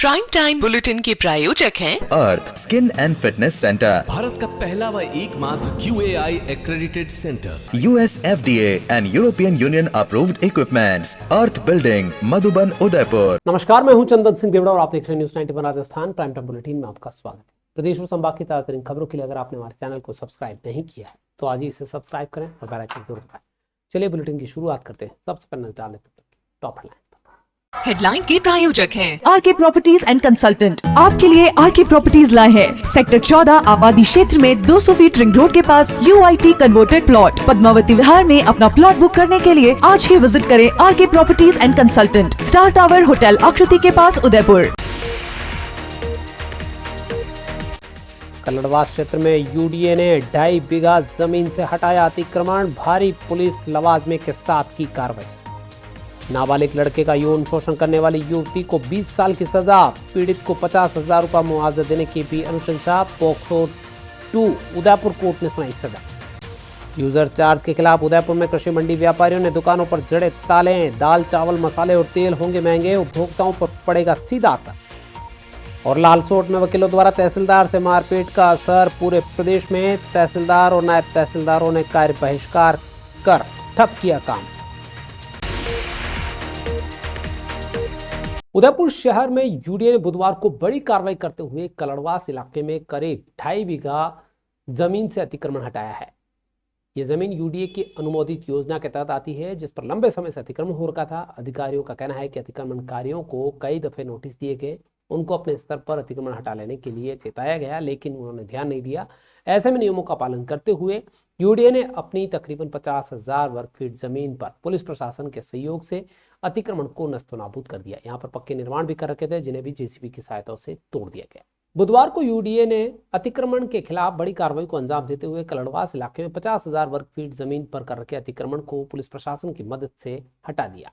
Prime time bulletin के प्रायोजक हैं Arth skin and fitness centre, Bharat का पहला व एकमात्र QAI accredited centre, US FDA and European Union approved equipments, Arth building, Madhuban, Udaipur. नमस्कार, मैं हूं चंदन सिंह देवड़ा और आप देख रहे हैं news 91 Rajasthan prime time bulletin में आपका स्वागत है। प्रदेश और संभाग की ताज़ा खबरों के लिए अगर आपने हमारे चैनल को सब्सक्राइब नहीं किया है तो आज ही इसे सब्सक्राइब करें और बेल आइकन जरूर दबाएं। चलिए बुलेटिन की शुरुआत करते हैं। सबसे पहले नजर डालें टॉप हेडलाइंस। हेडलाइन के प्रायोजक हैं आरके प्रॉपर्टीज एंड कंसल्टेंट आपके लिए आरके प्रॉपर्टीज लाए हैं सेक्टर 14 आबादी क्षेत्र में 200 फीट रिंग रोड के पास UIT converted plot Padmavati Vihar में अपना प्लॉट बुक करने के लिए आज ही विजिट करें RK properties and consultant, star tower hotel Aakriti के पास, उदयपुर। कलड़वास क्षेत्र में UDA ने 2.5 बीघा जमीन से हटाया अतिक्रमण, भारी पुलिस लवाजमे के साथ की कार्रवाई। नाबालिग लड़के का यौन शोषण करने वाली युवती को 20 साल की सजा, पीड़ित को 50,000 रुपया मुआवजा देने की भी अनुशंसा। पोक्सो 2 उदयपुर कोर्ट ने सुनाई सजा। यूजर चार्ज के खिलाफ उदयपुर में कृषि मंडी व्यापारियों ने दुकानों पर जड़े ताले, दाल चावल मसाले और तेल होंगे महंगे, उपभोक्ताओं पर पड़ेगा सीधा असर। और लालसोट में वकीलों द्वारा तहसीलदार से मारपीट का असर, पूरे प्रदेश में तहसीलदार और नायब तहसीलदारों ने कार्य बहिष्कार कर ठप किया काम। उदयपुर शहर में UDA ने बुधवार को बड़ी कार्रवाई करते हुए कलड़वास इलाके में करीब 2.5 बीघा जमीन से अतिक्रमण हटाया है। यह जमीन UDA की अनुमोदित योजना के तहत आती है, जिस पर लंबे समय से अतिक्रमण हो रखा था। अधिकारियों का कहना है कि अतिक्रमणकारियों को कई दफे नोटिस दिए गए, उनको अपने स्तर पर अतिक्रमण हटा लेने के लिए चेताया गया, लेकिन उन्होंने ध्यान नहीं दिया। ऐसे में नियमों का पालन करते हुए UDA ने अपनी तकरीबन 50,000 वर्ग फीट जमीन पर पुलिस प्रशासन के सहयोग से अतिक्रमण को नस्तोनाबूद कर दिया। यहाँ पर पक्के निर्माण भी कर रखे थे, जिन्हें भी JCB की सहायता से तोड़ दिया गया। बुधवार को UDA ने अतिक्रमण के खिलाफ बड़ी कार्रवाई को अंजाम देते हुए कलड़वास इलाके में 50,000 वर्ग फीट जमीन पर कर रखे अतिक्रमण को पुलिस प्रशासन की मदद से हटा दिया।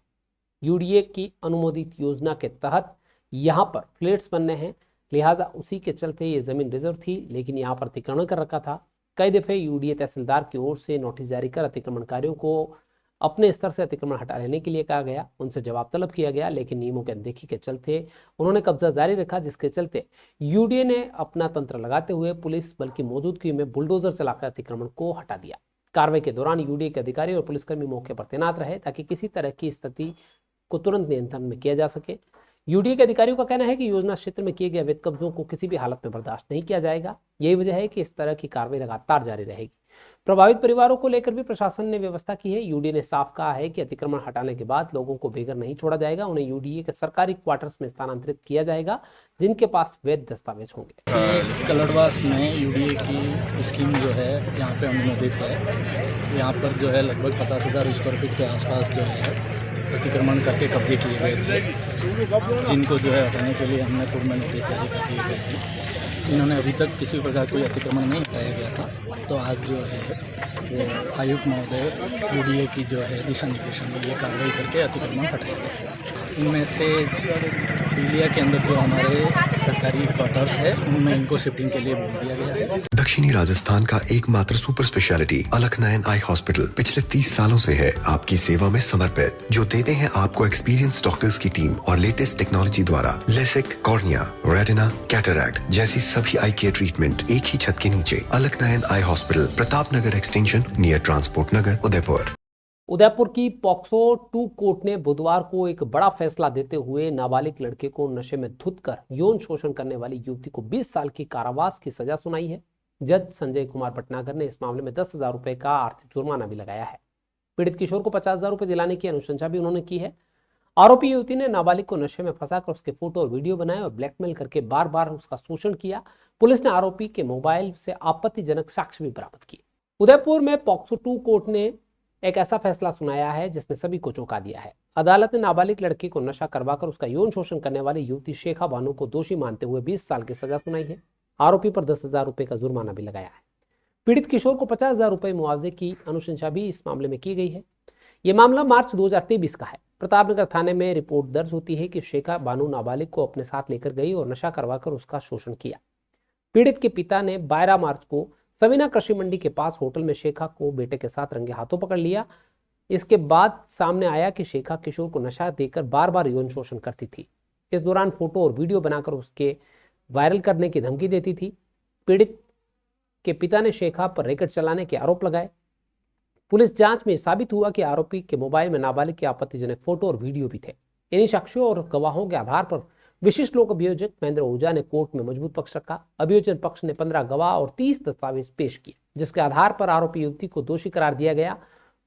UDA की अनुमोदित योजना के तहत यहाँ पर फ्लैट्स बनने हैं, लिहाजा उसी के चलते ये जमीन रिजर्व थी, लेकिन यहाँ पर अतिक्रमण कर रखा था। कई दफे UDA तहसीलदार की ओर से नोटिस जारी कर अतिक्रमणकारियों को अपने स्तर से अतिक्रमण हटा लेने के लिए कहा गया, उनसे जवाब तलब किया गया, लेकिन नियमों की अनदेखी के चलते उन्होंने कब्जा जारी रखा, जिसके चलते UDA ने अपना तंत्र लगाते हुए पुलिस बल की मौजूदगी में बुलडोजर चलाकर अतिक्रमण को हटा दिया। कार्रवाई के दौरान UDA के अधिकारी और पुलिसकर्मी मौके पर तैनात रहे ताकि किसी तरह की स्थिति को तुरंत नियंत्रण में किया जा सके। UDA के अधिकारियों का कहना है कि योजना क्षेत्र में किए गए अवैध कब्जों को किसी भी हालत में बर्दाश्त नहीं किया जाएगा। यही वजह है कि इस तरह की कार्रवाई लगातार जारी रहेगी। प्रभावित परिवारों को लेकर भी प्रशासन ने व्यवस्था की है। UDA ने साफ कहा है कि अतिक्रमण हटाने के बाद लोगों को बेघर नहीं छोड़ा जाएगा, उन्हें UDA के सरकारी क्वार्टर्स में स्थानांतरित किया जाएगा, जिनके पास वैध दस्तावेज होंगे। कलड़वास में UDA की स्कीम जो है यहाँ पे अनुमोदित है। यहाँ पर जो है लगभग 50,000 स्क्वायर फीट के आसपास जो है अतिक्रमण करके कब्जे किए गए थे, जिनको जो है हटाने के लिए हमने पूर्ण निर्देश जारी कर दिए गए थे। इन्होंने अभी तक किसी प्रकार कोई अतिक्रमण नहीं हटाया गया था, तो आज जो है वो आयुक्त महोदय UDA की जो है दिशा निर्देशन में ये कार्रवाई करके अतिक्रमण हटाया गया। इनमें से डिलिया के अंदर जो हमारे सरकारी क्वार्टर्स है उनमें इनको शिफ्टिंग के लिए बोल दिया गया है। दक्षिणी राजस्थान का एकमात्र सुपर स्पेशलिटी अलखनयन आई हॉस्पिटल पिछले 30 सालों से है आपकी सेवा में समर्पित, जो देते हैं आपको एक्सपीरियंस डॉक्टर्स की टीम और लेटेस्ट टेक्नोलॉजी द्वारा लेसिक, कॉर्निया, रेटिना, कैटरैक्ट जैसी सभी आई केयर ट्रीटमेंट एक ही छत के नीचे। अलखनयन eye hospital, Pratap Nagar extension, near transport नगर, उदयपुर। उदयपुर की पोक्सो 2 कोर्ट ने बुधवार को एक बड़ा फैसला देते हुए नाबालिग लड़के को नशे में धुत कर यौन शोषण करने वाली युवती को 20 साल की कारावास की सजा सुनाई है। जज संजय कुमार भटनागर ने इस मामले में 10,000 रुपए का आर्थिक जुर्माना भी लगाया है। पीड़ित किशोर को 50,000 रुपए दिलाने की अनुशंसा भी उन्होंने की है। आरोपी युवती ने नाबालिग को नशे में फंसाकर उसके फोटो और वीडियो बनाए और ब्लैकमेल करके बार बार उसका शोषण किया। पुलिस ने आरोपी के मोबाइल से आपत्तिजनक साक्ष्य भी बरामद किए। उदयपुर में पोक्सो 2 कोर्ट ने एक ऐसा फैसला सुनाया है जिसने सभी को चौंका दिया है। अदालत ने नाबालिग लड़की को नशा करवाकर उसका यौन शोषण करने वाली युवती शेखा बानो को दोषी मानते हुए 20 साल की सजा सुनाई है। आरोपी पर 10,000 रुपए का जुर्माना भी लगाया है। पीड़ित किशोर को 50,000 रुपए मुआवजे की अनुशंसा भी इस मामले में की गई है। यह मामला मार्च 2023 का है। प्रतापनगर थाने में रिपोर्ट दर्ज होती है कि शेखा बानो नाबालिग को अपने साथ लेकर गई और नशा करवाकर उसका शोषण किया। पीड़ित के पिता ने 12 मार्च को सवीना कृषि मंडी के पास होटल में शेखा को बेटे के साथ रंगे हाथों पकड़ लिया। इसके बाद सामने आया कि शेखा किशोर को नशा देकर बार बार यौन शोषण करती थी। इस दौरान फोटो और वीडियो बनाकर उसके वायरल करने की धमकी देती थी। पीड़ित के पिता ने शेखा पर रैकेट चलाने के आरोप लगाए। पुलिस जांच में साबित हुआ कि आरोपी के मोबाइल में नाबालिग के आपत्तिजनक फोटो और वीडियो भी थे। इन्हीं साक्ष्यों और गवाहों के आधार पर विशिष्ट लोक अभियोजक महेंद्र ओझा ने कोर्ट में मजबूत पक्ष रखा। अभियोजन पक्ष ने 15 गवाह और 30 दस्तावेज पेश किए, जिसके आधार पर आरोपी युवती को दोषी करार दिया गया।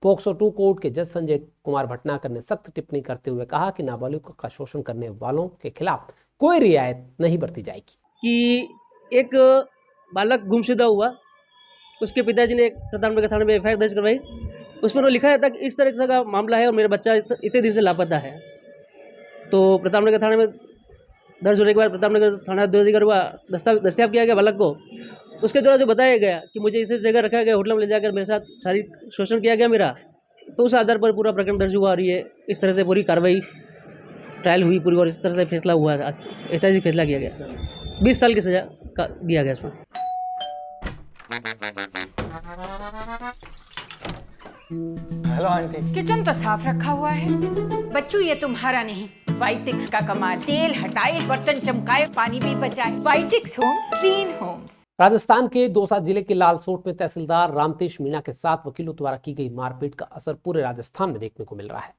पोक्सो 2 कोर्ट के जज संजय कुमार भटनागर ने सख्त टिप्पणी करते हुए कहा कि नाबालिग का शोषण करने वालों के खिलाफ कोई रियायत नहीं बरती जाएगी। कि एक बालक गुमशुदा हुआ, उसके पिताजी ने प्रतापनगर थाने में एफआईआर दर्ज करवाई। उसमें उन्होंने लिखा था कि इस तरह का मामला है और मेरा बच्चा इतने दिन से लापता है। तो प्रतापनगर थाने में दर्ज होने के बाद प्रतापनगर थाना अधिकारी हुआ दस्तियाब किया गया बालक को। उसके द्वारा जो बताया गया कि मुझे इस जगह रखा गया, होटल में ले जाकर मेरे साथ शारीरिक शोषण किया गया मेरा, तो उस आधार पर पूरा प्रकरण दर्ज हुआ और ये इस तरह से पूरी कार्रवाई ट्रायल हुई पूरी और इस तरह से फैसला हुआ, इस तरह से फैसला किया गया। 20 साल की सजा का दिया गया इसमें। Hello aunty. किचन तो साफ रखा हुआ है। बच्चू ये तुम्हारा नहीं, वाइटिक्स का कमाल। तेल हटाए, बर्तन चमकाए, पानी भी बचाए। वाइटिक्स होम्स, क्लीन होम्स। राजस्थान के दौसा जिले के लालसोट में तहसीलदार रामतेश मीणा के साथ वकीलों द्वारा की गई मारपीट का असर पूरे राजस्थान में देखने को मिल रहा है।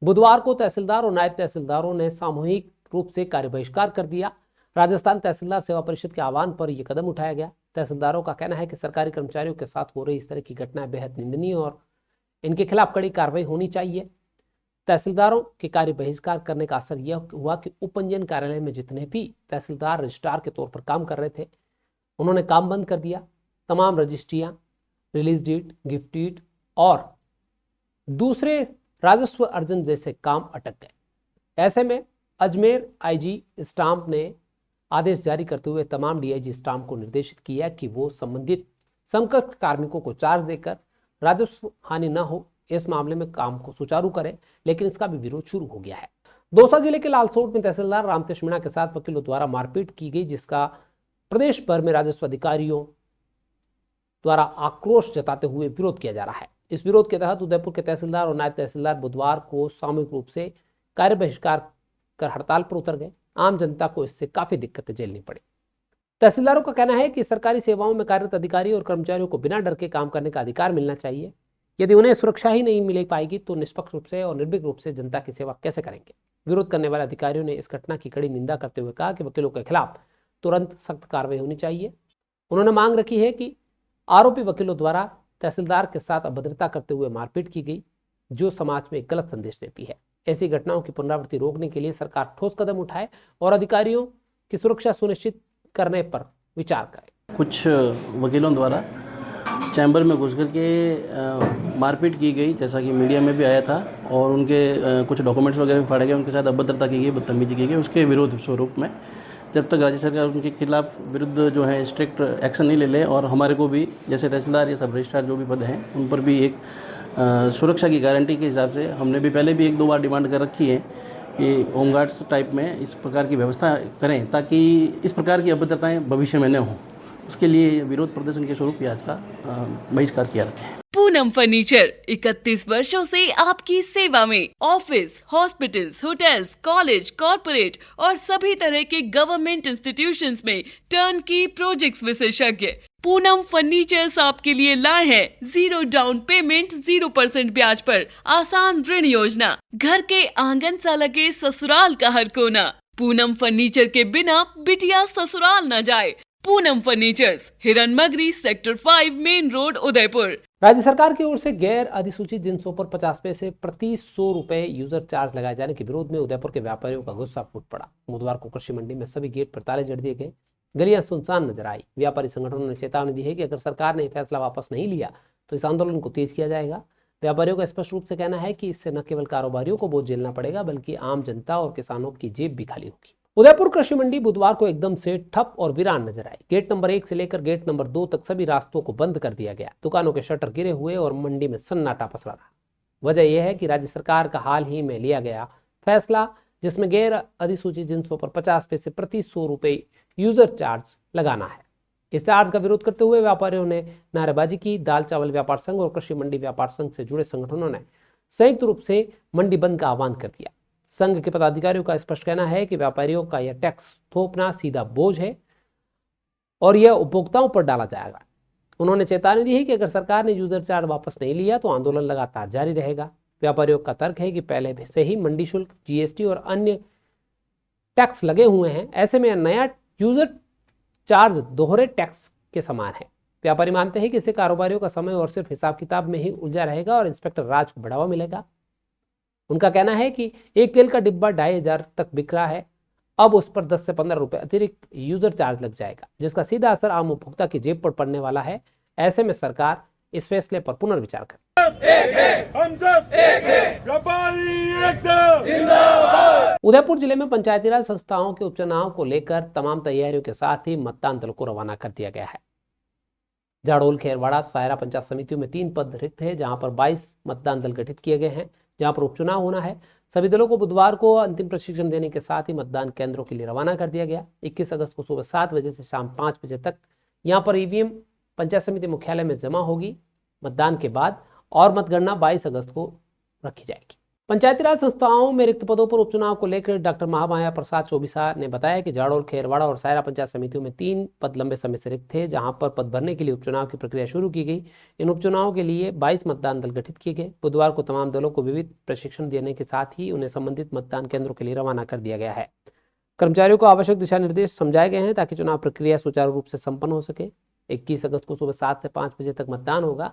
बुधवार को तहसीलदार और नायब तहसीलदारों ने सामूहिक रूप से कार्य बहिष्कार कर दिया। राजस्थान तहसीलदार सेवा परिषद के आह्वान पर यह कदम उठाया गया। तहसीलदारों का कहना है कि सरकारी कर्मचारियों के साथ हो रही इस तरह की घटनाएं बेहद निंदनीय और इनके खिलाफ कड़ी कार्रवाई होनी चाहिए। तहसीलदारों के कार्य बहिष्कार करने का असर यह हुआ कि उप पंजीयन कार्यालय में जितने भी तहसीलदार रजिस्ट्रार के तौर पर काम कर रहे थे, उन्होंने काम बंद कर दिया। तमाम रजिस्ट्रियां, रिलीज डीड, गिफ्ट डीड और दूसरे राजस्व अर्जन जैसे काम अटक गए। ऐसे में अजमेर आईजी स्टाम्प ने आदेश जारी करते हुए तमाम डीआईजी स्टाम्प को निर्देशित किया कि वो संबंधित समकक्ष कार्मिकों को चार्ज देकर राजस्व हानि न हो इस मामले में काम को सुचारू करें, लेकिन इसका भी विरोध शुरू हो गया है। दौसा जिले के लालसोट में तहसीलदार रामतेश मीणा के साथ वकीलों द्वारा मारपीट की गई, जिसका प्रदेश भर में राजस्व अधिकारियों द्वारा आक्रोश जताते हुए विरोध किया जा रहा है। इस विरोध के तहत उदयपुर के तहसीलदार और नायब तहसीलदार बुधवार को सामूहिक रूप से कार्य बहिष्कार कर हड़ताल पर उतर गए। आम जनता को इससे काफी दिक्कतें झेलनी पड़ी। तहसीलदारों का कहना है कि सरकारी सेवाओं में कार्यरत अधिकारी और कर्मचारियों को बिना डर के काम करने का अधिकार मिलना चाहिए। यदि उन्हें सुरक्षा ही नहीं मिल पाएगी तो निष्पक्ष रूप से और निर्भीक रूप से जनता की सेवा कैसे करेंगे। विरोध करने वाले अधिकारियों ने इस घटना की कड़ी निंदा करते हुए कहा कि वकीलों के खिलाफ तुरंत सख्त कार्रवाई होनी चाहिए। उन्होंने मांग रखी है कि आरोपी वकीलों द्वारा तहसीलदार के साथ अभद्रता करते हुए मारपीट की गई, जो समाज में एक गलत संदेश देती है। ऐसी घटनाओं की पुनरावृत्ति रोकने के लिए सरकार ठोस कदम उठाए और अधिकारियों की सुरक्षा सुनिश्चित करने पर विचार करें। कुछ वकीलों द्वारा चैम्बर में घुस कर के मारपीट की गई, जैसा कि मीडिया में भी आया था, और उनके कुछ डॉक्यूमेंट्स वगैरह भी फाड़े गए, उनके साथ अभद्रता की गई, बदतमीजी की गई। उसके विरोध स्वरूप में जब तक राज्य सरकार उनके खिलाफ विरुद्ध जो है स्ट्रिक्ट एक्शन नहीं ले ले, और हमारे को भी जैसे तहसीलदार या सब रजिस्ट्रार जो भी पद हैं उन पर भी एक सुरक्षा की गारंटी के हिसाब से हमने भी पहले भी 1-2 बार डिमांड कर रखी है कि होमगार्ड्स टाइप में इस प्रकार की व्यवस्था करें, ताकि इस प्रकार की अभद्रताएं भविष्य में न हों। उसके लिए विरोध प्रदर्शन के स्वरूप आज का बहिष्कार किया रखे। पूनम फर्नीचर 31 वर्षों से आपकी सेवा में। Office, hospitals, hotels, college, corporate और सभी तरह के गवर्नमेंट इंस्टीट्यूशंस में टर्नकी प्रोजेक्ट्स विशेषज्ञ पूनम फर्नीचर्स आपके लिए लाए हैं 0 डाउन पेमेंट 0% ब्याज पर आसान ऋण योजना। घर के आंगन सा लगे ससुराल का हर कोना। पूनम फर्नीचर के बिना बिटिया ससुराल न जाए। पूनम फर्नीचर्स, हिरन मगरी, सेक्टर 5, मेन रोड, उदयपुर। राज्य सरकार की ओर से गैर अधिसूचित जिन्सों पर 50 पैसे प्रति 100 रुपए यूजर चार्ज लगाए जाने के विरोध में उदयपुर के व्यापारियों का गुस्सा फूट पड़ा। बुधवार को कृषि मंडी में सभी गेट पर ताले जड़ दिए गए, गलियां सुनसान नजर आई। व्यापारी संगठनों ने चेतावनी दी है कि अगर सरकार ने फैसला वापस नहीं लिया तो इस आंदोलन को तेज किया जाएगा। व्यापारियों का स्पष्ट रूप से कहना है कि इससे न केवल कारोबारियों को बोझ झेलना पड़ेगा, बल्कि आम जनता और किसानों की जेब भी खाली होगी। उदयपुर कृषि मंडी बुधवार को एकदम से ठप और वीरान नजर आई। गेट नंबर 1 से लेकर गेट नंबर 2 तक सभी रास्तों को बंद कर दिया गया। दुकानों के शटर गिरे हुए और मंडी में सन्नाटा पसरा रहा। वजह यह है कि राज्य सरकार का हाल ही में लिया गया फैसला, जिसमें गैर अधिसूचित जिन्सों पर 50 पैसे प्रति 100 रुपए यूजर चार्ज लगाना है। इस चार्ज का विरोध करते हुए व्यापारियों ने नारेबाजी की। दाल चावल व्यापार संघ और कृषि मंडी व्यापार संघ से जुड़े संगठनों ने संयुक्त रूप से मंडी बंद का आह्वान कर दिया। संघ के पदाधिकारियों का स्पष्ट कहना है कि व्यापारियों का यह टैक्स थोपना सीधा बोझ है और यह उपभोक्ताओं पर डाला जाएगा। उन्होंने चेतावनी दी है कि अगर सरकार ने यूजर चार्ज वापस नहीं लिया तो आंदोलन लगातार जारी रहेगा। व्यापारियों का तर्क है कि पहले से ही मंडी शुल्क, जीएसटी और अन्य टैक्स लगे हुए हैं। ऐसे में नया यूजर चार्ज दोहरे टैक्स के समान है। व्यापारी मानते हैं कि इससे कारोबारियों का समय और सिर्फ हिसाब किताब में ही उलझा रहेगा और इंस्पेक्टर राज को बढ़ावा मिलेगा। उनका कहना है कि एक तेल का डिब्बा 2500 तक बिक रहा है, अब उस पर 10 से 15 रुपए अतिरिक्त यूजर चार्ज लग जाएगा, जिसका सीधा असर आम उपभोक्ता की जेब पर पड़ने वाला है। ऐसे में सरकार इस फैसले पर पुनर्विचार करे। उदयपुर जिले में पंचायती राज संस्थाओं के उपचुनाव को लेकर तमाम तैयारियों के साथ ही मतदान दल को रवाना कर दिया गया है। जाडोल, खेरवाड़ा, सायरा पंचायत समितियों में 3 पद रिक्त है, जहां पर 22 मतदान दल गठित किए गए हैं, जहां पर उपचुनाव होना है। सभी दलों को बुधवार को अंतिम प्रशिक्षण देने के साथ ही मतदान केंद्रों के लिए रवाना कर दिया गया। 21 अगस्त को सुबह 7 बजे से शाम 5 बजे तक यहां पर ईवीएम पंचायत समिति मुख्यालय में जमा होगी। मतदान के बाद और मतगणना 22 अगस्त को रखी जाएगी। पंचायती राज संस्थाओं में रिक्त पदों पर उपचुनाव को लेकर डॉक्टर महामाया प्रसाद चौबीसा ने बताया कि जाडोल, खेरवाड़ा और सायरा पंचायत समितियों में 3 पद लंबे समय से रिक्त थे, जहां पर पद भरने के लिए उपचुनाव की प्रक्रिया शुरू की गई। इन उपचुनावों के लिए 22 मतदान दल गठित किए गए। बुधवार को तमाम दलों को विविध प्रशिक्षण देने के साथ ही उन्हें संबंधित मतदान केंद्रों के लिए रवाना कर दिया गया है। कर्मचारियों को आवश्यक दिशा निर्देश समझाए गए हैं ताकि चुनाव प्रक्रिया सुचारू रूप से संपन्न हो सके। 21 अगस्त को सुबह 7 से 5 बजे तक मतदान होगा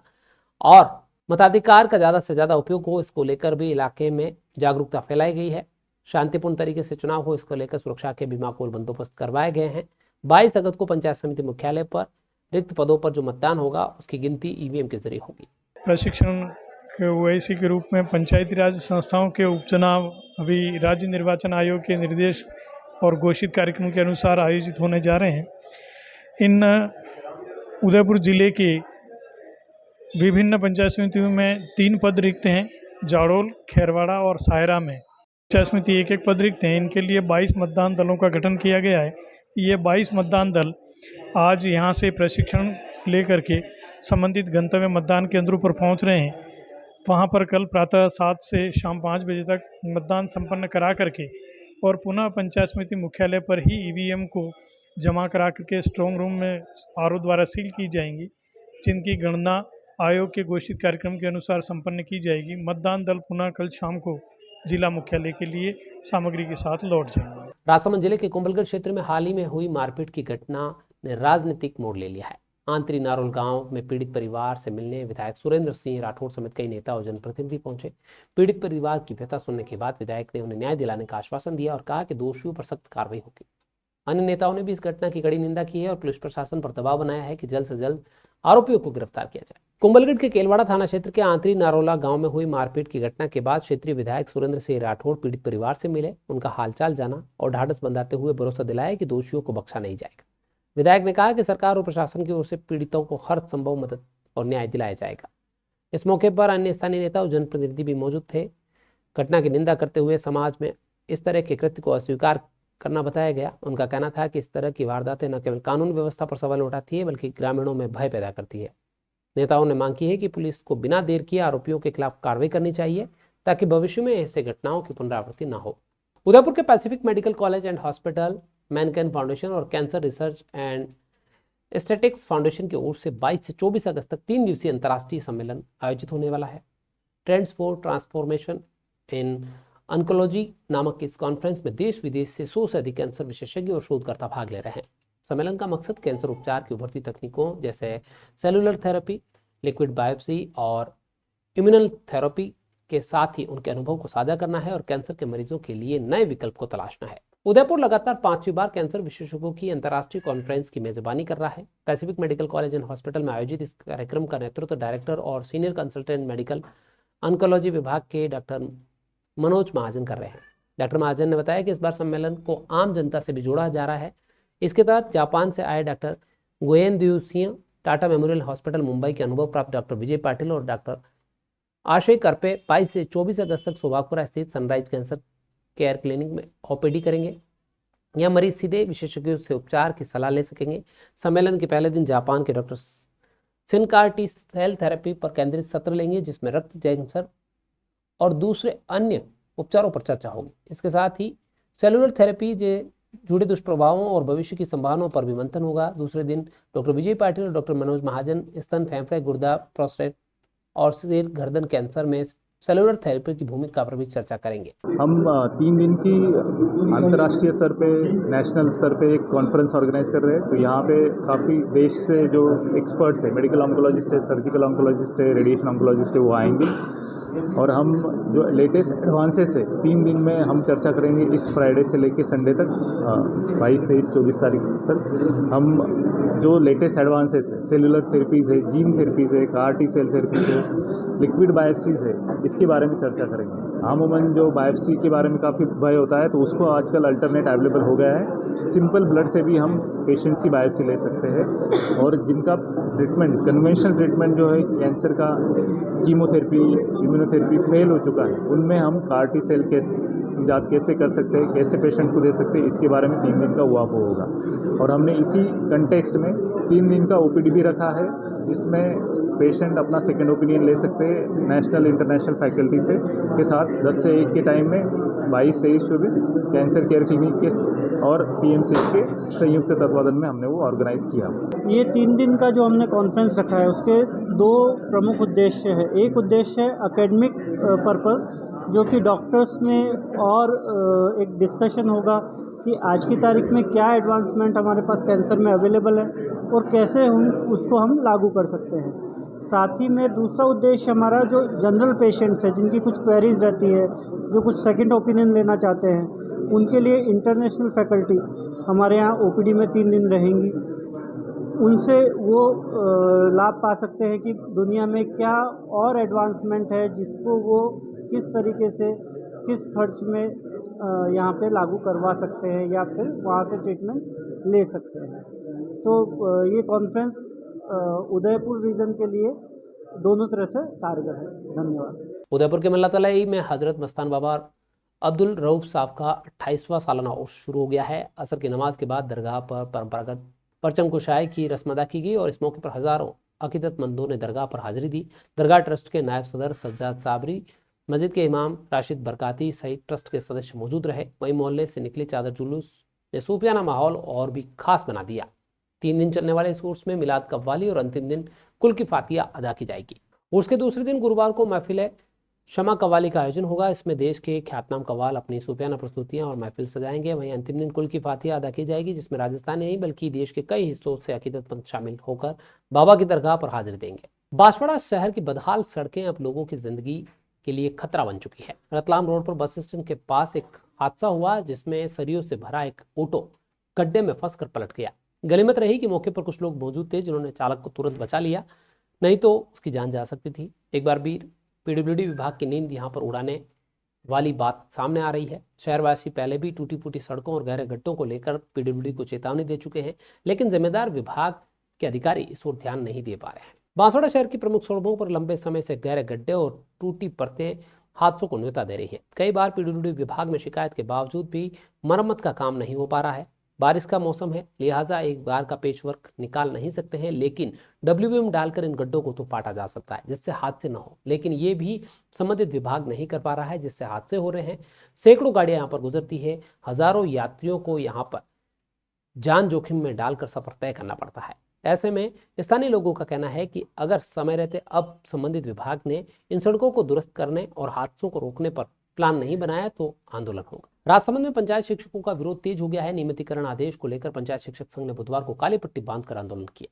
और मताधिकार का ज्यादा से ज्यादा उपयोग हो, इसको लेकर भी इलाके में जागरूकता फैलाई गई है। शांतिपूर्ण तरीके से चुनाव हो, इसको लेकर सुरक्षा के भी माकूल बंदोबस्त करवाए गए हैं। 22 अगस्त को पंचायत समिति मुख्यालय पर रिक्त पदों पर जो मतदान होगा उसकी गिनती ईवीएम के जरिए होगी। प्रशिक्षण के ओवैसी के रूप में पंचायती राज संस्थाओं के उपचुनाव अभी राज्य निर्वाचन आयोग के निर्देश और घोषित कार्यक्रम के अनुसार आयोजित होने जा रहे हैं। इन उदयपुर जिले के विभिन्न पंचायत समितियों में 3 पद रिक्त हैं। जाडोल, खेरवाड़ा और सायरा में पंचायत समिति 1-1 पद रिक्त हैं। इनके लिए 22 मतदान दलों का गठन किया गया है। ये 22 मतदान दल आज यहाँ से प्रशिक्षण लेकर के संबंधित गंतव्य मतदान केंद्रों पर पहुँच रहे हैं। वहाँ पर कल प्रातः 7 से शाम 5 बजे तक मतदान संपन्न करा करके और पुनः पंचायत समिति मुख्यालय पर ही ईवीएम को जमा करा करके स्ट्रॉन्ग रूम में आरओ द्वारा सील की जाएंगी, जिनकी गणना आयोग के घोषित कार्यक्रम के अनुसार संपन्न की जाएगी। मतदान दल पुनः कल शाम को जिला मुख्यालय के लिए सामग्री के साथ लौट जाएंगे। राजसमंद जिले के कुंभलगढ़ क्षेत्र में हाल ही में हुई मारपीट की घटना ने राजनीतिक मोड़ ले लिया है। आंतरी नारोल गांव में पीड़ित परिवार से मिलने विधायक सुरेंद्र सिंह राठौड़ समेत कई नेता और जनप्रतिनिधि पहुंचे। पीड़ित परिवार की व्यथा सुनने के बाद विधायक ने उन्हें न्याय दिलाने का आश्वासन दिया और कहा कि दोषियों पर सख्त कार्रवाई होगी। अन्य नेताओं ने भी इस घटना की कड़ी निंदा की है और पुलिस प्रशासन पर दबाव बनाया है कि जल्द से जल्द आरोपियों को गिरफ्तार किया जाए। कुंभलगढ़ के केलवाड़ा थाना क्षेत्र के आंतरी नारोला गांव में हुई मारपीट की घटना के बाद क्षेत्रीय विधायक सुरेंद्र सिंह राठौड़ पीड़ित परिवार से मिले, उनका हालचाल जाना और ढाढ़स बंधाते हुए भरोसा दिलाया कि दोषियों को बख्शा नहीं जाएगा। विधायक ने कहा कि सरकार और प्रशासन की ओर से पीड़ितों को हर संभव मदद और न्याय दिलाया जाएगा। इस मौके पर अन्य स्थानीय नेता और जनप्रतिनिधि भी मौजूद थे। घटना की निंदा करते हुए समाज में इस तरह के कृत्य को अस्वीकार करना बताया गया। उनका कहना था कि इस तरह की वारदातें न केवल कानून व्यवस्था पर सवाल उठाती है बल्कि ग्रामीणों में भय पैदा करती है। नेताओं ने मांग की है कि पुलिस को बिना देर किए आरोपियों के खिलाफ कार्रवाई करनी चाहिए ताकि भविष्य में ऐसे घटनाओं की पुनरावृत्ति न हो। उदयपुर के Pacific medical college and hospital, मैनकैन फाउंडेशन और cancer research and aesthetics foundation की ओर से 22 से 24 अगस्त तक 3 दिवसीय अंतर्राष्ट्रीय सम्मेलन आयोजित होने वाला है। Trends for transformation in oncology नामक इस कॉन्फ्रेंस में देश विदेश से 100 से अधिक कैंसर विशेषज्ञ और शोधकर्ता भाग ले रहे हैं। सम्मेलन का मकसद कैंसर उपचार की उभरती तकनीकों जैसे सेलुलर थेरेपी, लिक्विड बायोप्सी और इम्यूनल थेरेपी के साथ ही उनके अनुभव को साझा करना है और कैंसर के मरीजों के लिए नए विकल्प को तलाशना है। उदयपुर लगातार 5वीं बार कैंसर विशेषज्ञों की अंतर्राष्ट्रीय कॉन्फ्रेंस की मेजबानी कर रहा है। Pacific medical college and hospital में आयोजित इस कार्यक्रम का नेतृत्व डायरेक्टर और सीनियर कंसल्टेंट मेडिकल ऑन्कोलॉजी विभाग के डॉक्टर मनोज महाजन कर रहे हैं। डॉक्टर महाजन ने बताया कि इस बार सम्मेलन को आम जनता से भी जोड़ा जा रहा है। इसके तहत जापान से आए डॉक्टर गोयन दियू सिंह, टाटा मेमोरियल हॉस्पिटल मुंबई के अनुभव प्राप्त डॉक्टर विजय पाटिल और डॉक्टर आशय करपे 22 से 24 अगस्त तक सोभागपुरा स्थित सनराइज कैंसर केयर क्लिनिक में ओपीडी करेंगे। यहाँ मरीज सीधे विशेषज्ञों से उपचार की सलाह ले सकेंगे। सम्मेलन के पहले दिन जापान के डॉक्टर सिनकार्टी सेल थेरेपी पर केंद्रित सत्र लेंगे, जिसमें रक्त कैंसर और दूसरे अन्य उपचारों पर चर्चा होगी। इसके साथ ही सेलुलर थेरेपी से जुड़े दुष्प्रभावों और भविष्य की संभावनाओं पर भी मंथन होगा। दूसरे दिन डॉक्टर विजय पाटिल और डॉक्टर मनोज महाजन स्तन, फेफड़े, गुर्दा, प्रोस्टेट और सिर गर्दन कैंसर में सेलुलर थेरेपी की भूमिका पर भी चर्चा करेंगे। हम 3 दिन की अंतर्राष्ट्रीय स्तर पे, नेशनल स्तर पे एक कॉन्फ्रेंस ऑर्गेनाइज कर रहे हैं। तो यहाँ पे काफ़ी देश से जो एक्सपर्ट्स है, मेडिकल ऑन्कोलॉजिस्ट है, सर्जिकल ऑन्कोलॉजिस्ट है, रेडिएशन ऑन्कोलॉजिस्ट है, वो आएंगे और हम जो लेटेस्ट एडवांसेस है 3 दिन में हम चर्चा करेंगे। इस फ्राइडे से लेके संडे तक 22, 23, 24 तारीख तक हम जो लेटेस्ट एडवांसेस है, सेलुलर थेरेपीज़ है, जीन थेरेपीज़ है, CAR T सेल थेरेपीज़ है, लिक्विड बायोप्सीज़ है, इसके बारे में चर्चा करेंगे। आमूमन जो बायोप्सी के बारे में काफ़ी भय होता है, तो उसको आजकल अल्टरनेट अवेलेबल हो गया है। सिंपल ब्लड से भी हम पेशेंट्स की बायोप्सी ले सकते हैं और जिनका ट्रीटमेंट, कन्वेंशनल ट्रीटमेंट जो है कैंसर का, कीमोथेरेपी, इम्यूनोथेरेपी फेल हो चुका है, उनमें हम CAR T सेल इजाद कैसे कर सकते हैं, कैसे पेशेंट को दे सकते हैं, इसके बारे में 3 दिन का हुआ होगा। और हमने इसी कंटेक्स्ट में 3 दिन का OPD भी रखा है, जिसमें पेशेंट अपना सेकेंड ओपिनियन ले सकते हैं नेशनल इंटरनेशनल फैकल्टी से के साथ 10 से 1 के टाइम में 22, 23, 24 कैंसर केयर क्लिनिक के और PMCH के संयुक्त तत्वाधान में हमने वो ऑर्गेनाइज़ किया। ये 3 दिन का जो हमने कॉन्फ्रेंस रखा है, उसके 2 प्रमुख उद्देश्य है। एक उद्देश्य है एकेडमिक पर्पस, जो कि डॉक्टर्स में और एक डिस्कशन होगा कि आज की तारीख में क्या एडवांसमेंट हमारे पास कैंसर में अवेलेबल है और कैसे उसको हम लागू कर सकते हैं। साथ ही में दूसरा उद्देश्य हमारा जो जनरल पेशेंट्स है, जिनकी कुछ क्वेरीज रहती है, जो कुछ सेकंड ओपिनियन लेना चाहते हैं, उनके लिए इंटरनेशनल फैकल्टी हमारे यहाँ OPD में 3 दिन रहेंगी। उनसे वो लाभ पा सकते हैं कि दुनिया में क्या और एडवांसमेंट है, जिसको वो किस तरीके से, किस खर्च में यहाँ पे लागू करवा सकते हैं या फिर वहाँ से ट्रीटमेंट ले सकते हैं। तो ये कॉन्फ्रेंस उदयपुर रीजन के लिए दोनों तरह से कारगर है। धन्यवाद। उदयपुर के मल्ला तलाई में हजरत मस्तान बाबा अब्दुल रऊफ साहब का 28वां सालाना उर्स शुरू हो गया है। असर की नमाज के बाद दरगाह पर परंपरागत परचम कुशाई की रस्म अदा की गई और इस मौके पर हजारों अकीदतमंदों ने दरगाह पर हाजिरी दी। दरगाह ट्रस्ट के नायब सदर सज्जाद साबरी, मस्जिद के इमाम राशिद बरकाती सहित ट्रस्ट के सदस्य मौजूद रहे। वहीं मोहल्ले से निकले चादर जुलूस ने सूफियाना माहौल और भी खास बना दिया। 3 दिन चलने वाले इस उर्स में मिलाद कव्वाली और अंतिम दिन कुल की फातिया अदा की जाएगी। उर्स के दूसरे दिन गुरुवार को महफिल शमा कव्वाली का आयोजन होगा। इसमें देश के ख्यातनाम कव्वाल अपनी सूफियाना प्रस्तुतियां और महफिल सजाएंगे। वहीं अंतिम दिन कुल की फातिया अदा की जाएगी, जिसमें राजस्थान नहीं बल्कि देश के कई हिस्सों से अकीदतमंद शामिल होकर बाबा की दरगाह पर हाजिरी देंगे। बांसवाड़ा शहर की बदहाल सड़कें अब लोगों की जिंदगी के लिए खतरा बन चुकी है। रतलाम रोड पर बस स्टैंड के पास एक हादसा हुआ, जिसमें सरियों से भरा एक ऑटो गड्ढे में फंसकर पलट गया। गनीमत रही कि मौके पर कुछ लोग मौजूद थे, जिन्होंने चालक को तुरंत बचा लिया, नहीं तो उसकी जान जा सकती थी। एक बार भी PWD विभाग की नींद यहाँ पर उड़ाने वाली बात सामने आ रही है। शहरवासी पहले भी टूटी फूटी सड़कों और गहरे गड्ढों को लेकर PWD को चेतावनी दे चुके हैं, लेकिन जिम्मेदार विभाग के अधिकारी इस ओर ध्यान नहीं दे पा रहे हैं। बांसवाड़ा शहर की प्रमुख सड़कों पर लंबे समय से गहरे गड्ढे और टूटी परतें हादसों को न्योता दे रही है। कई बार PWD विभाग में शिकायत के बावजूद भी मरम्मत का काम नहीं हो पा रहा है। बारिश का मौसम है, लिहाजा एक बार का पेचवर्क निकाल नहीं सकते हैं, लेकिन WBM डालकर इन गड्ढों को तो पाटा जा सकता है जिससे हादसे न हो, लेकिन ये भी संबंधित विभाग नहीं कर पा रहा है, जिससे हादसे हो रहे हैं। सैकड़ों गाड़ियां यहाँ पर गुजरती है, हजारों यात्रियों को यहाँ पर जान जोखिम में डालकर सफर तय करना पड़ता है। ऐसे में स्थानीय लोगों का कहना है कि अगर समय रहते अब संबंधित विभाग ने इन सड़कों को दुरुस्त करने और हादसों को रोकने पर प्लान नहीं बनाया तो आंदोलन होगा। राजसमंद में पंचायत शिक्षकों का विरोध तेज हो गया है। नियमितीकरण आदेश को लेकर पंचायत शिक्षक संघ ने बुधवार को काली पट्टी बांधकर आंदोलन किया।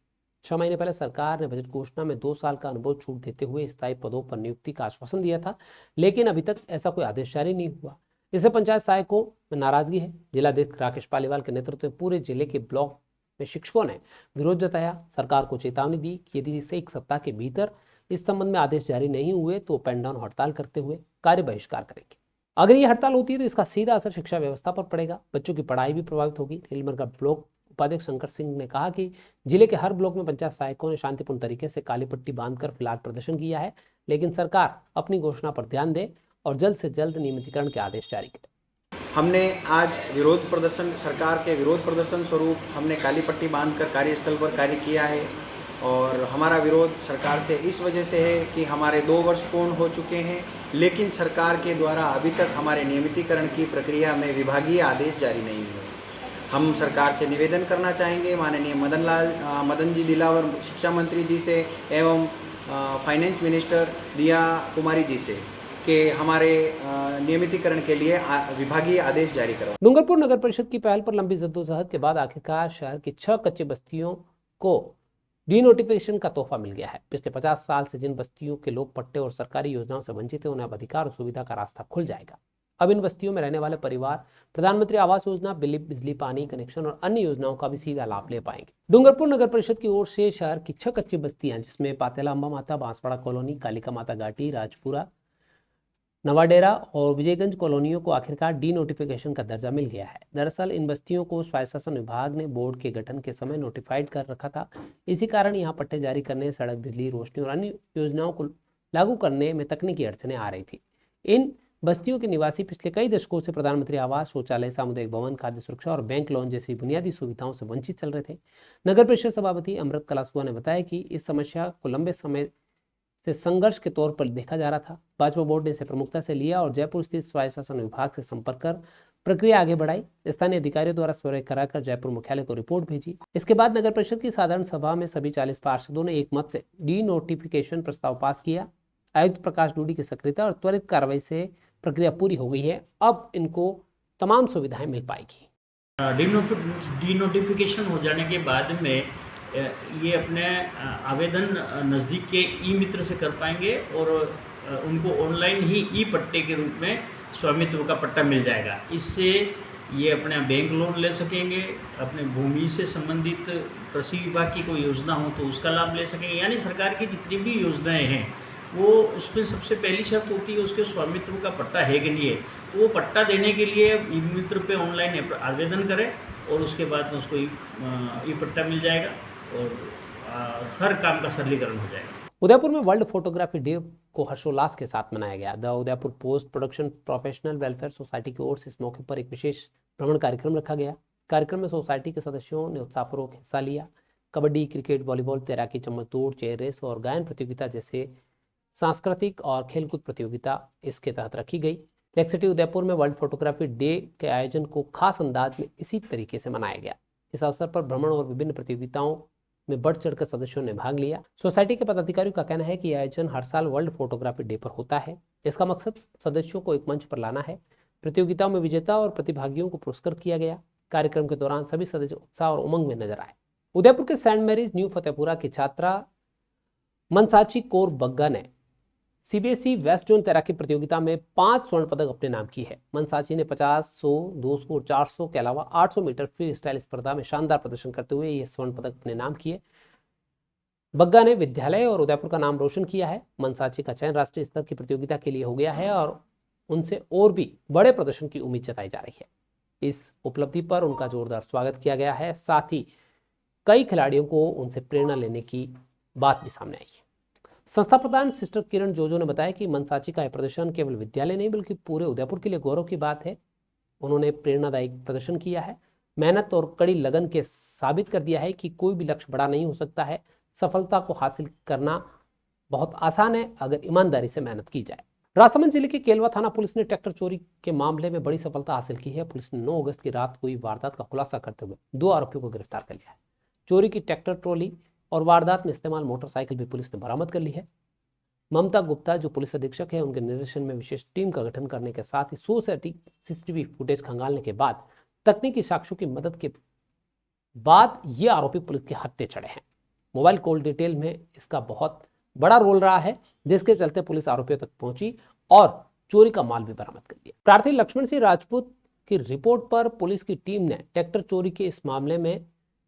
6 महीने पहले सरकार ने बजट घोषणा में 2 साल का अनुभव छूट देते हुए स्थायी पदों पर नियुक्ति का आश्वासन दिया था, लेकिन अभी तक ऐसा कोई आदेश जारी नहीं हुआ। इससे पंचायत सहायकों में नाराजगी है। जिलाध्यक्ष राकेश पालीवाल के नेतृत्व में पूरे जिले के ब्लॉक में शिक्षकों ने विरोध जताया। सरकार को चेतावनी दी कि यदि इसे 1 सप्ताह के भीतर इस संबंध में आदेश जारी नहीं हुए तो पेन डाउन हड़ताल करते हुए कार्य बहिष्कार करेंगे। अगर ये हड़ताल होती है तो इसका सीधा असर शिक्षा व्यवस्था पर पड़ेगा, बच्चों की पढ़ाई भी प्रभावित होगी। रेलमरगा ब्लॉक उपाध्यक्ष शंकर सिंह ने कहा कि जिले के हर ब्लॉक में पंचायत सहायकों ने शांतिपूर्ण तरीके से काली पट्टी बांधकर फिलहाल प्रदर्शन किया है, लेकिन सरकार अपनी घोषणा पर ध्यान दे और जल्द से जल्द नियमितीकरण के आदेश जारी करे। हमने आज विरोध प्रदर्शन, सरकार के विरोध प्रदर्शन स्वरूप हमने काली पट्टी बांधकर कार्यस्थल पर कार्य किया है और हमारा विरोध सरकार से इस वजह से है कि हमारे 2 वर्ष पूर्ण हो चुके हैं लेकिन सरकार के द्वारा अभी तक हमारे नियमितीकरण की प्रक्रिया में विभागीय आदेश जारी नहीं हुए। हम सरकार से निवेदन करना चाहेंगे माननीय मदन जी दिलावर शिक्षा मंत्री जी से एवं फाइनेंस मिनिस्टर दिया कुमारी जी से कि हमारे नियमितीकरण के लिए विभागीय आदेश जारी करवाएं। डूंगरपुर नगर परिषद की पहल पर लंबी जद्दोजहद के बाद आखिरकार शहर की 6 कच्ची बस्तियों को डीनोटिफिकेशन का तोहफा मिल गया है। पिछले 50 साल से जिन बस्तियों के लोग पट्टे और सरकारी योजनाओं से वंचित हैं, उन्हें अब अधिकार और सुविधा का रास्ता खुल जाएगा। अब इन बस्तियों में रहने वाले परिवार प्रधानमंत्री आवास योजना, बिजली पानी कनेक्शन और अन्य योजनाओं का भी सीधा लाभ ले पाएंगे। डूंगरपुर नगर परिषद की ओर से शहर की 6 कच्ची बस्तियां, जिसमें पातेला अम्बा माता, बांसवाड़ा कॉलोनी, कालिका माता घाटी, राजपुरा, नवाडेरा और विजयगंज कॉलोनियों को आखिरकार डी नोटिफिकेशन का दर्जा मिल गया है। दरअसल इन बस्तियों को स्वायत्त शासन विभाग ने बोर्ड के गठन के समय नोटिफाइड कर रखा था। इसी कारण यहाँ पट्टे जारी करने, सड़क, बिजली, रोशनी और अन्य योजनाओं को लागू करने में तकनीकी अड़चनें आ रही थी। इन बस्तियों के निवासी पिछले कई दशकों से प्रधानमंत्री आवास, शौचालय, सामुदायिक भवन, खाद्य सुरक्षा और बैंक लोन जैसी बुनियादी सुविधाओं से वंचित चल रहे थे। नगर परिषद सभापति अमृत कलासुआ ने बताया कि इस समस्या को लंबे समय से संघर्ष के तौर पर देखा जा रहा था। भाजपा बोर्ड ने इसे प्रमुखता से लिया और जयपुर स्थित स्वायत्त शासन विभाग से संपर्क कर प्रक्रिया आगे बढ़ाई। स्थानीय अधिकारियों द्वारा सर्वे कराकर जयपुर मुख्यालय को रिपोर्ट भेजी। इसके बाद नगर परिषद की साधारण सभा में सभी 40 पार्षदों ने एक मत से डी नोटिफिकेशन प्रस्ताव पास किया। आयुक्त प्रकाश डूडी की सक्रियता और त्वरित कार्रवाई से प्रक्रिया पूरी हो गई है। अब इनको तमाम सुविधाएं मिल पाएगी। डी नोटिफिकेशन हो जाने के बाद में ये अपने आवेदन नज़दीक के ई मित्र से कर पाएंगे और उनको ऑनलाइन ही ई पट्टे के रूप में स्वामित्व का पट्टा मिल जाएगा। इससे ये अपने बैंक लोन ले सकेंगे, अपने भूमि से संबंधित कृषि विभाग की कोई योजना हो तो उसका लाभ ले सकेंगे। यानी सरकार की जितनी भी योजनाएं हैं वो उसमें सबसे पहली शर्त होती है उसके स्वामित्व का पट्टा है कि नहीं है। तो वो पट्टा देने के लिए ई मित्र पे ऑनलाइन आवेदन करें और उसके बाद उसको ई पट्टा मिल जाएगा और हर काम का सरलीकरण हो जाएगा। उदयपुर में वर्ल्ड फोटोग्राफी डे को हर्षोल्लास के साथ मनाया गया। The Udaipur post production professional welfare society की ओर से इस मौके पर एक विशेष भ्रमण कार्यक्रम रखा गया। कार्यक्रम में सोसाइटी के सदस्यों ने उत्साहपूर्वक हिस्सा लिया। कबड्डी, क्रिकेट, वॉलीबॉल, तैराकी, चम्मच दौड़, चेयर रेस और गायन प्रतियोगिता जैसे सांस्कृतिक और खेलकूद प्रतियोगिता इसके तहत रखी गई। लेक सिटी उदयपुर में वर्ल्ड फोटोग्राफी डे के आयोजन को खास अंदाज में इसी तरीके से मनाया गया। इस अवसर पर भ्रमण और विभिन्न प्रतियोगिताओं में बढ़ चढ़कर सदस्यों ने भाग लिया। सोसाइटी के पदाधिकारियों का कहना है कि यह आयोजन हर साल वर्ल्ड फोटोग्राफी डे पर होता है। इसका मकसद सदस्यों को एक मंच पर लाना है। प्रतियोगिताओं में विजेता और प्रतिभागियों को पुरस्कृत किया गया। कार्यक्रम के दौरान सभी सदस्य उत्साह और उमंग में नजर आए। उदयपुर के सेंट मैरीज न्यू फतेहपुरा की छात्रा मनसाची कौर बग्गा ने सीबीएसई वेस्ट जोन तैराकी प्रतियोगिता में 5 स्वर्ण पदक अपने नाम की है। मनसाची ने 50, 100, 200 और 400 के अलावा 800 मीटर फ्री स्टाइल स्पर्धा में शानदार प्रदर्शन करते हुए ये स्वर्ण पदक अपने नाम किए। बग्गा ने विद्यालय और उदयपुर का नाम रोशन किया है। मनसाची का चयन राष्ट्रीय स्तर की प्रतियोगिता के लिए हो गया है और उनसे और भी बड़े प्रदर्शन की उम्मीद जताई जा रही है। इस उपलब्धि पर उनका जोरदार स्वागत किया गया है। साथ ही कई खिलाड़ियों को उनसे प्रेरणा लेने की बात भी सामने आई है। संस्था प्रधान सिस्टर किरण जोजो ने बताया कि मनसाची का यह प्रदर्शन केवल विद्यालय नहीं बल्कि पूरे उदयपुर के लिए गौरव की बात है। उन्होंने प्रेरणादायी प्रदर्शन किया है। मेहनत और कड़ी लगन के साबित कर दिया है कि कोई भी लक्ष्य बड़ा नहीं हो सकता है। सफलता को हासिल करना बहुत आसान है अगर ईमानदारी से मेहनत की जाए। राजसमंद जिले के केलवा थाना पुलिस ने ट्रैक्टर चोरी के मामले में बड़ी सफलता हासिल की है। पुलिस ने 9 अगस्त की रात हुई वारदात का खुलासा करते हुए 2 आरोपियों को गिरफ्तार कर लिया है। चोरी की ट्रैक्टर ट्रॉली और वारदात में इस्तेमाल मोटरसाइकिल भी पुलिस ने बरामद कर ली है। ममता गुप्ता जो पुलिस अधीक्षक है, उनके निर्देशन में विशेष टीम का गठन करने के साथ ही 100 से अधिक सीसीटीवी फुटेज खंगालने के बाद तकनीकी साक्ष्यों की मदद के बाद ये आरोपी पुलिस के हत्थे चढ़े हैं। मोबाइल कॉल डिटेल में इसका बहुत बड़ा रोल रहा है, जिसके चलते पुलिस आरोपियों तक पहुंची और चोरी का माल भी बरामद कर लिया। प्रार्थी लक्ष्मण सिंह राजपूत की रिपोर्ट पर पुलिस की टीम ने ट्रैक्टर चोरी के इस मामले में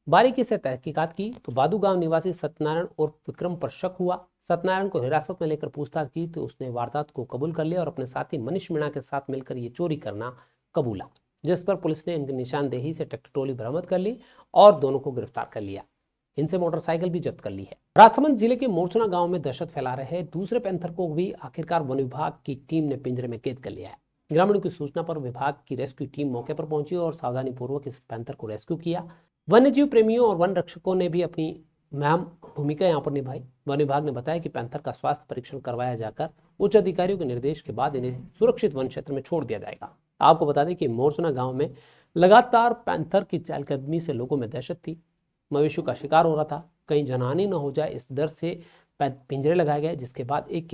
बारीकी से तहकीकात की तो बादू गांव निवासी सत्यनारायण और विक्रम पर शक हुआ। सत्यनारायण को हिरासत में लेकर पूछताछ की तो उसने वारदात को कबूल कर लिया और अपने साथी मनीष मीणा के साथ मिलकर ये चोरी करना कबूला, जिस पर पुलिस ने इनकी निशानदेही से ट्रैक्टर ट्रॉली बरामद कर ली और दोनों को गिरफ्तार कर लिया। इनसे मोटरसाइकिल भी जब्त कर ली है। राजसमंद जिले के मोरचना गांव में दहशत फैला रहे दूसरे पैंथर को भी आखिरकार वन विभाग की टीम ने पिंजरे में कैद कर लिया है। ग्रामीणों की सूचना पर विभाग की रेस्क्यू टीम मौके पर पहुंची और सावधानी पूर्वक इस पैंथर को रेस्क्यू किया। वन्यजीव प्रेमियों और वन रक्षकों ने भी अपनी मुहिम भूमिका यहाँ पर निभाई। वन विभाग ने बताया कि पैंथर का स्वास्थ्य परीक्षण करवाया जाकर उच्च अधिकारियों के निर्देश के बाद इन्हें सुरक्षित वन क्षेत्र में छोड़ दिया जाएगा। आपको बता दें कि मोरसना गांव में लगातार पैंथर की चहलकदमी से लोगों में दहशत थी। मवेशियों का शिकार हो रहा था, कहीं जनहानि न हो जाए इस डर से पिंजरे लगाए गए, जिसके बाद एक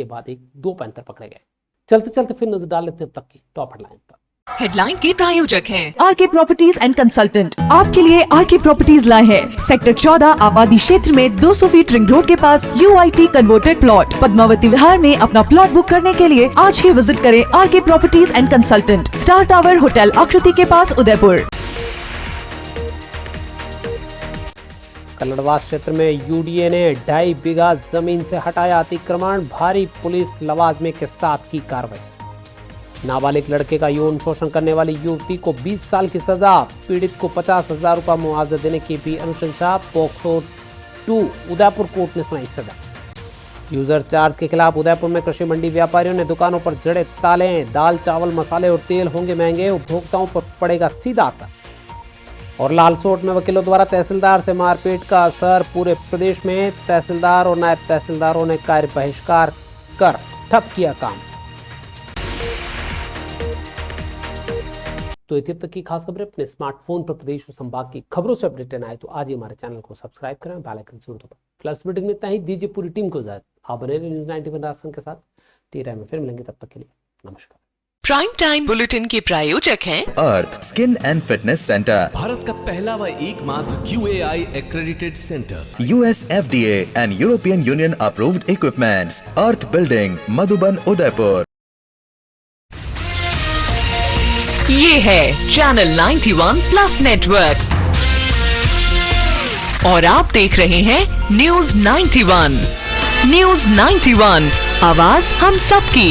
2 पैंथर पकड़े गए। चलते चलते फिर नजर डाल लेते हैं अब तक की टॉप हेडलाइंस पर। हेडलाइन के प्रायोजक हैं आरके प्रॉपर्टीज एंड कंसल्टेंट। आपके लिए आरके प्रॉपर्टीज लाए हैं सेक्टर 14 आबादी क्षेत्र में 200 फीट रिंग रोड के पास UIT converted plot. Padmavati Vihar में अपना प्लॉट बुक करने के लिए आज ही विजिट करें RK properties and consultant, star tower hotel Aakriti के पास, उदयपुर। कलड़वास क्षेत्र में UDA ने 2.5 बीघा जमीन से हटाया अतिक्रमण, भारी पुलिस लवाजमे के साथ की कार्रवाई। नाबालिग लड़के का यौन शोषण करने वाली युवती को 20 साल की सजा, पीड़ित को 50,000 रुपया मुआवजा देने की भी अनुशंसा। पोक्सो 2 उदयपुर कोर्ट ने सुनाई सजा। यूजर चार्ज के खिलाफ उदयपुर में कृषि मंडी व्यापारियों ने दुकानों पर जड़े ताले। दाल, चावल, मसाले और तेल होंगे महंगे, उपभोक्ताओं पर पड़ेगा सीधा असर। और लालसोट में वकीलों द्वारा तहसीलदार से मारपीट का असर। पूरे प्रदेश में तहसीलदार और नायब तहसीलदारों ने कार्य बहिष्कार कर ठप किया काम। तो इतने तक की खास खबरें अपने स्मार्टफोन पर प्रदेश और संभाग की खबरों से अपडेट आए तो आज ही हमारे चैनल को सब्सक्राइब करें, बेल आइकन जरूर दबाएं। फिलहाल मीटिंग में इतना ही, दीजिए पूरी टीम को इजाजत। आप बने रहिए न्यूज़ 91 राजस्थान के साथ। टीआई में फिर मिलेंगे, तब तक के लिए नमस्कार। प्राइम टाइम बुलेटिन के प्रायोजक हैं Arth skin and fitness centre, Bharat का पहला व एकमात्र QAI accredited center, US FDA and European Union approved equipments, earth building, Madhuban, Udaipur. ये है चैनल 91 प्लस नेटवर्क और आप देख रहे हैं न्यूज़ 91। न्यूज़ 91, आवाज हम सबकी।